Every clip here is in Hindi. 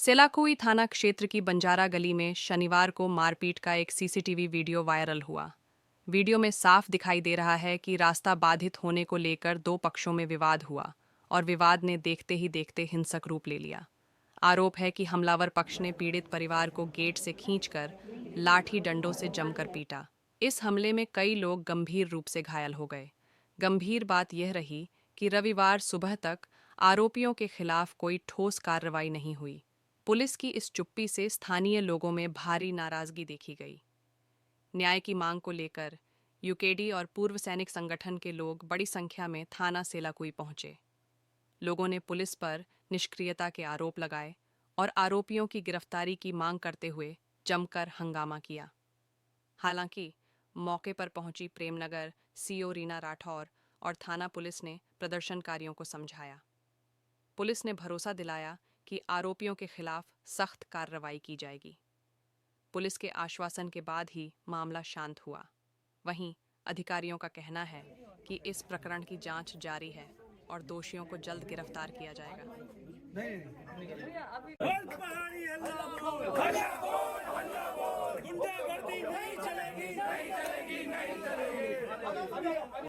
सेलाकुई थाना क्षेत्र की बंजारा गली में शनिवार को मारपीट का एक सीसीटीवी वीडियो वायरल हुआ। वीडियो में साफ दिखाई दे रहा है कि रास्ता बाधित होने को लेकर दो पक्षों में विवाद हुआ और विवाद ने देखते ही देखते हिंसक रूप ले लिया। आरोप है कि हमलावर पक्ष ने पीड़ित परिवार को गेट से खींचकर लाठी डंडों से जमकर पीटा। इस हमले में कई लोग गंभीर रूप से घायल हो गए। गंभीर बात यह रही कि रविवार सुबह तक आरोपियों के खिलाफ कोई ठोस कार्रवाई नहीं हुई। पुलिस की इस चुप्पी से स्थानीय लोगों में भारी नाराजगी देखी गई। न्याय की मांग को लेकर यूकेडी और पूर्व सैनिक संगठन के लोग बड़ी संख्या में थाना सेलाकुई पहुंचे। लोगों ने पुलिस पर निष्क्रियता के आरोप लगाए और आरोपियों की गिरफ्तारी की मांग करते हुए जमकर हंगामा किया। हालांकि मौके पर पहुंची प्रेमनगर सीओ रीना राठौर और थाना पुलिस ने प्रदर्शनकारियों को समझाया। पुलिस ने भरोसा दिलाया कि आरोपियों के खिलाफ सख्त कार्रवाई की जाएगी। पुलिस के आश्वासन के बाद ही मामला शांत हुआ। वहीं अधिकारियों का कहना है कि इस प्रकरण की जांच जारी है और दोषियों को जल्द गिरफ्तार किया जाएगा।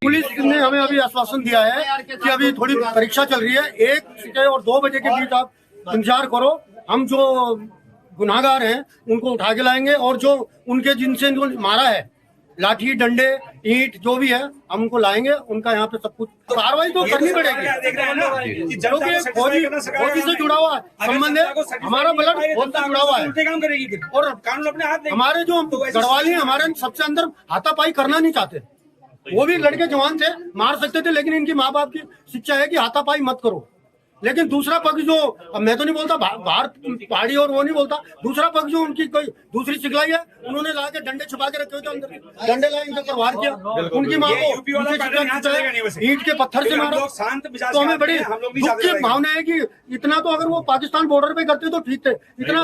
पुलिस ने हमें अभी आश्वासन दिया है कि अभी थोड़ी परीक्षा चल रही है, 1 और 2 बजे के बीच आप इंतजार करो। हम जो गुनाहगार हैं उनको उठा के लाएंगे और जो उनके जिनसे इनको मारा है लाठी डंडे ईंट जो भी है हम उनको लाएंगे। उनका यहाँ पे सब कुछ कार्रवाई तो करनी पड़ेगी क्योंकि फौजी से जुड़ा हुआ संबंध है, हमारा ब्लड फौज से जुड़ा हुआ है और हमारे जो गढ़वाली हैं हमारे सबसे अंदर हाथापाई करना नहीं चाहते। वो भी लड़के जवान थे, मार सकते थे, लेकिन इनकी माँ बाप की शिक्षा है कि हाथापाई मत करो। लेकिन दूसरा पक्ष जो, अब मैं तो नहीं बोलता बाहर पहाड़ी और वो नहीं बोलता, दूसरा पक्ष जो उनकी कोई दूसरी सिखलाई है उन्होंने ला के डंडे छुपा के रखे हुए थे, अंदर डंडे लाए, इनसे प्रहार किया, उनकी माँ को ईंट के पत्थर से मारा। तो हमें बड़ी दुख की भावना है कि इतना तो अगर वो पाकिस्तान बॉर्डर पे करते तो ठीक थे, इतना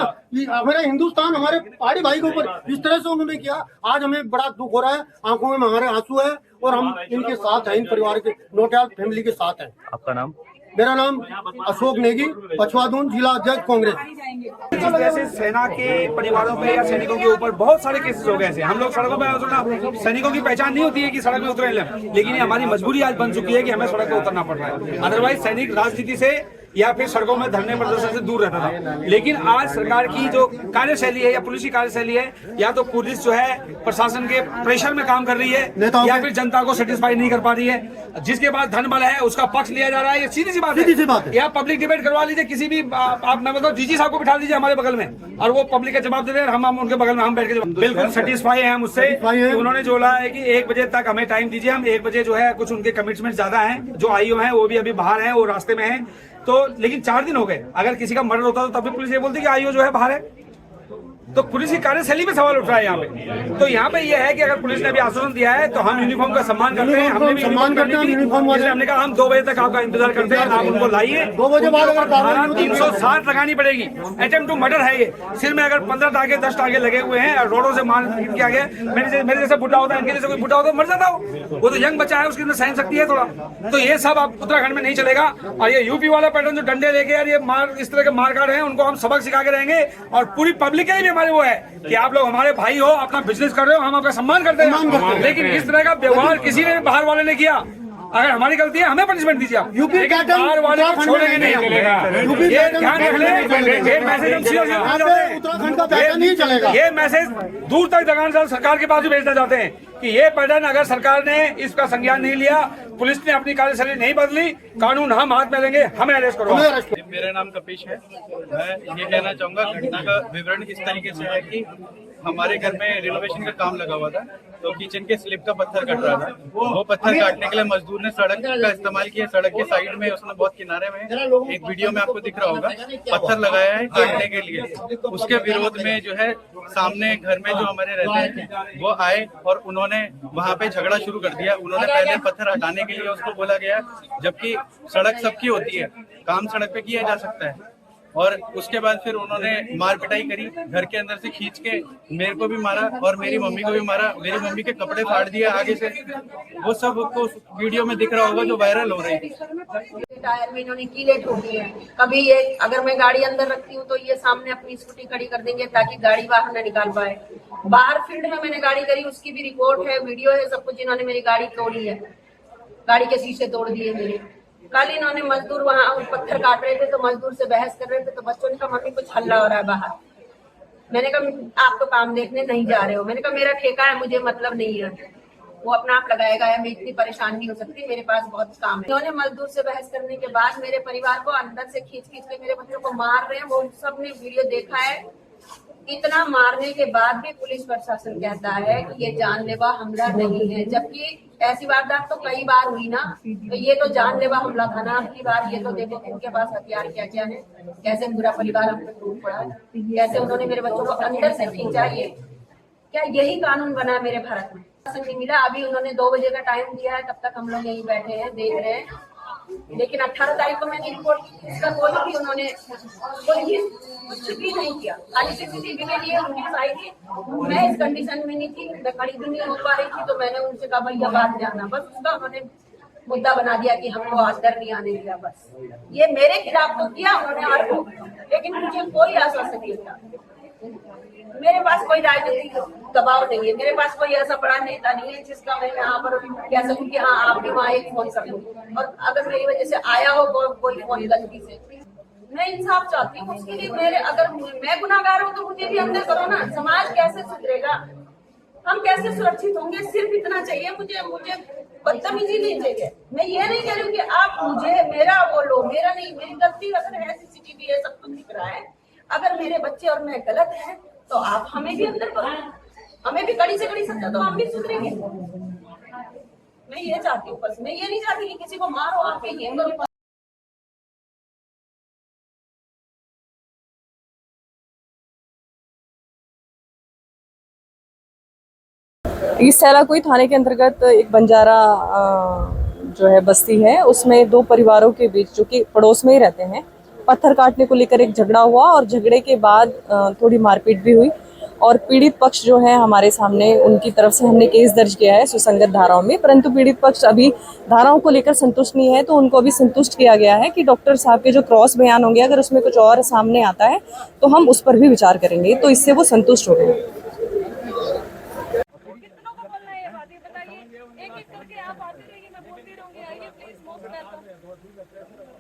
हमारे हिंदुस्तान हमारे पहाड़ी भाई के ऊपर इस तरह से उन्होंने किया। आज हमें बड़ा दुख हो रहा है, आंखों में हमारे आंसू है और हम इनके साथ हैं, इन परिवार के नोटियाल फैमिली के साथ हैं। आपका नाम? मेरा नाम अशोक नेगी, पछवादून जिला अध्यक्ष कांग्रेस। जिस तरह से सेना के परिवारों पे या सैनिकों के ऊपर बहुत सारे केसेस हो गए हैं। हम लोग सड़कों पे उतरना, सैनिकों की पहचान नहीं होती है कि सड़क में उतरे, लेकिन ये हमारी मजबूरी आज बन चुकी है कि हमें सड़क पे उतरना पड़ रहा है। अदरवाइज सैनिक राजनीति से या फिर सड़कों में धरने प्रदर्शन से दूर रहता था, लेकिन आज सरकार की जो कार्यशैली है या पुलिस की कार्यशैली है, या तो पुलिस जो है प्रशासन के प्रेशर में काम कर रही है या फिर जनता को सेटिस्फाई नहीं कर पा रही है। जिसके बाद धन बल है उसका पक्ष लिया जा रहा है, ये सीधी सी बात है। या पब्लिक डिबेट करवा लीजिए, किसी भी आप मैं बताऊं डीजी साहब को बिठा दीजिए हमारे बगल में और वो पब्लिक का जवाब दे रहे हैं, हम उनके बगल में हम बैठ के बिल्कुल सेटिस्फाई है हम उससे। उन्होंने जो बोला है कि 1 बजे तक हमें टाइम दीजिए, हम 1 बजे जो है, कुछ उनके कमिटमेंट ज्यादा है, जो आईओ है वो भी अभी बाहर है, वो रास्ते में है। तो लेकिन 4 दिन हो गए, अगर किसी का मर्डर होता तो तब भी पुलिस ये बोलती कि आईओ जो है बाहर है। तो पुलिस की कार्यशैली में सवाल उठ रहा है यहाँ पे। तो यहाँ पे ये है कि अगर पुलिस ने भी आश्वासन दिया है तो हम यूनिफॉर्म का सम्मान करते हैं, हमने भी सम्मान करते हैं यूनिफॉर्म। हमने कहा हम 2 बजे तक आपका इंतजार करते हैं, आप उनको लाइए। 2 बजे बाद अगर 360 लगानी पड़ेगी। अटेम्प्ट टू मर्डर है ये। सिर में अगर 15 टाके 10 टाके लगे हुए हैं, रोडों से मार किया गया। मेरे जैसे बुढ़ा होता है, इनके जैसे कोई बुढ़ा होता मर जाता हो, वो तो यंग बच्चा है, उसके अंदर सहन शक्ति है थोड़ा। तो ये सब आप उत्तराखंड में नहीं चलेगा। और ये यूपी वाला पैटर्न जो डंडे लेके यार ये मार इस तरह के मारकाट है, उनको हम सबक सिखा के रहेंगे। और पूरी पब्लिक के भी हमारे वो है कि आप लोग हमारे भाई हो, अपना बिजनेस कर रहे हो, हम आपका सम्मान करते हैं, लेकिन इस तरह का व्यवहार किसी ने बाहर वाले ने किया, अगर हमारी गलती है हमें पनिशमेंट दीजिए। यूपी बाहर वाले को छोड़ेंगे नहीं, ये ध्यान रख लें। ये मैसेज हम उत्तराखंड का पैटर्न नहीं चलेगा। ये मैसेज दूर तक दगान सरकार के पास भी भेजना चाहते हैं कि ये पैटर्न अगर सरकार ने इसका संज्ञान नहीं लिया, पुलिस ने अपनी कार्यशैली नहीं बदली, कानून हम हाथ में लेंगे, हमें अरेस्ट करो। मेरा नाम कपिश है। मैं ये कहना चाहूंगा, घटना का विवरण इस तरीके से है कि हमारे घर में रिनोवेशन का काम लगा हुआ था, तो किचन के स्लिप का पत्थर कट रहा था। वो पत्थर काटने के लिए मजदूर ने सड़क का इस्तेमाल किया। सड़क के साइड में उसने बहुत किनारे में, एक वीडियो में आपको दिख रहा होगा, पत्थर लगाया है काटने के लिए। उसके विरोध में जो है सामने घर में जो हमारे रहते हैं वो आए और उन्होंने वहाँ पे झगड़ा शुरू कर दिया। उन्होंने पहले पत्थर हटाने के लिए उसको बोला गया, जबकि सड़क सबकी होती है, काम सड़क पे किया जा सकता है। और उसके बाद फिर उन्होंने मार पिटाई करी, घर के अंदर से खींच के मेरे को भी मारा और मेरी मम्मी को भी मारा, मेरी मम्मी के कपड़े फाड़ दिए आगे से। वो सब आपको वीडियो में दिख रहा होगा जो वायरल हो रही है। टायर में इन्होंने कीलें ठोकी है। कभी ये अगर मैं गाड़ी अंदर रखती हूँ तो ये सामने अपनी स्कूटी खड़ी कर देंगे ताकि गाड़ी बाहर न निकाल पाए। बाहर फील्ड में मैंने गाड़ी करी, उसकी भी रिपोर्ट है, वीडियो है, सब कुछ। इन्होंने मेरी गाड़ी तोड़ी है, गाड़ी के शीशे तोड़ दिए मेरे। कल इन्होंने मजदूर वहां पत्थर काट रहे थे तो मजदूर से बहस कर रहे थे, तो बच्चों ने कहा मम्मी कुछ हल्ला हो रहा है बाहर। मैंने कहा आप तो काम देखने नहीं जा रहे हो। मैंने कहा मेरा ठेका है, मुझे मतलब नहीं है, वो अपना आप लगाएगा है, मैं इतनी परेशान नहीं हो सकती, मेरे पास बहुत काम है। इन्होंने मजदूर से बहस करने के बाद मेरे परिवार को अंदर से खींच खींच के मेरे बच्चों को मार रहे हैं। वो सब ने वीडियो देखा है। इतना मारने के बाद भी पुलिस प्रशासन कहता है कि ये जानलेवा हमला नहीं है, जबकि ऐसी वारदात तो कई बार हुई ना। तो ये तो जानलेवा हमला था ना आपकी बार। ये तो देखो इनके पास हथियार क्या क्या है, कैसे पूरा परिवार हम पे टूट पड़ा है, कैसे उन्होंने मेरे बच्चों को अंदर से खींचा। ये क्या यही कानून बना है मेरे भारत में? नहीं मिला। अभी उन्होंने 2 बजे का टाइम दिया है, तब तक हम लोग यहीं बैठे हैं, देख रहे हैं। लेकिन 18 तारीख को मैंने रिपोर्ट की, इसका कोई भी उन्होंने कुछ भी नहीं किया। खाली सीसीटीवी के लिए नोटिस आई थी, मैं इस कंडीशन में नहीं थी, मैं खड़ी भी नहीं हो पा रही थी, तो मैंने उनसे कहा भैया बात जाना। बस उसका उन्होंने मुद्दा बना दिया कि हमको अंदर नहीं आने दिया। बस ये मेरे खिलाफ तो किया उन्होंने हर को, लेकिन मुझे कोई आश्वासन नहीं था। मेरे पास कोई राजनीतिक दबाव नहीं है, मेरे पास कोई ऐसा बड़ा नेता नहीं है जिसका मैं यहाँ पर कह सकूं कि हाँ आप भी वहाँ एक फोन कर लो। और अगर मेरी वजह से आया हो कोई फोन गलती से, मैं इंसाफ चाहती हूँ। उसके लिए मेरे अगर मैं गुनाहगार हूँ तो मुझे भी अंदर करो ना। समाज कैसे सुधरेगा, हम कैसे सुरक्षित होंगे? सिर्फ इतना चाहिए मुझे बदतमीजी नहीं चाहिए। मैं ये नहीं कह रही हूँ कि आप मुझे मेरा वो लो, मेरा नहीं, मेरी गलती अगर है, सीसीटीवी है, सब कुछ दिख रहा है। अगर मेरे बच्चे और मैं गलत है तो आप हमें भी अंदर करो, हमें भी कड़ी से कड़ी सजा तो हम भी सुधरेंगे। मैं ये चाहती हूँ, बस मैं ये नहीं चाहती कि किसी को मारो आप ये करो। ये सैलाकुई थाने के अंतर्गत एक बंजारा जो है बस्ती है, उसमें 2 परिवारों के बीच, जो कि पड़ोस में ही रहते हैं, पत्थर काटने को लेकर एक झगड़ा हुआ और झगड़े के बाद थोड़ी मारपीट भी हुई। और पीड़ित पक्ष जो है हमारे सामने, उनकी तरफ से हमने केस दर्ज किया है सुसंगत धाराओं में, परंतु पीड़ित पक्ष अभी धाराओं को लेकर संतुष्ट नहीं है। तो उनको अभी संतुष्ट किया गया है कि डॉक्टर साहब के जो क्रॉस बयान होंगे, अगर उसमें कुछ और सामने आता है तो हम उस पर भी विचार करेंगे। तो इससे वो संतुष्ट हो गए। एक-एक करके आप आते रहिए, मैं बोलती रहूंगी, आइए प्लीज मोस्ट वेलकम।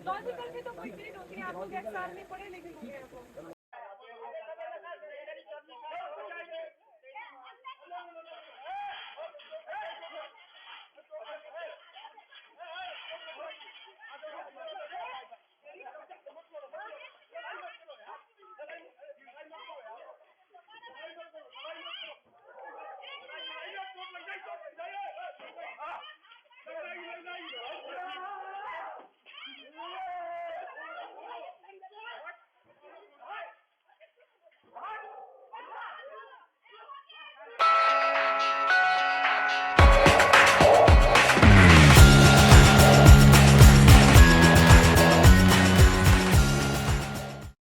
लॉजिकल भी तो कोई चीज होती है, आपको एक साल नहीं पड़े लेकिन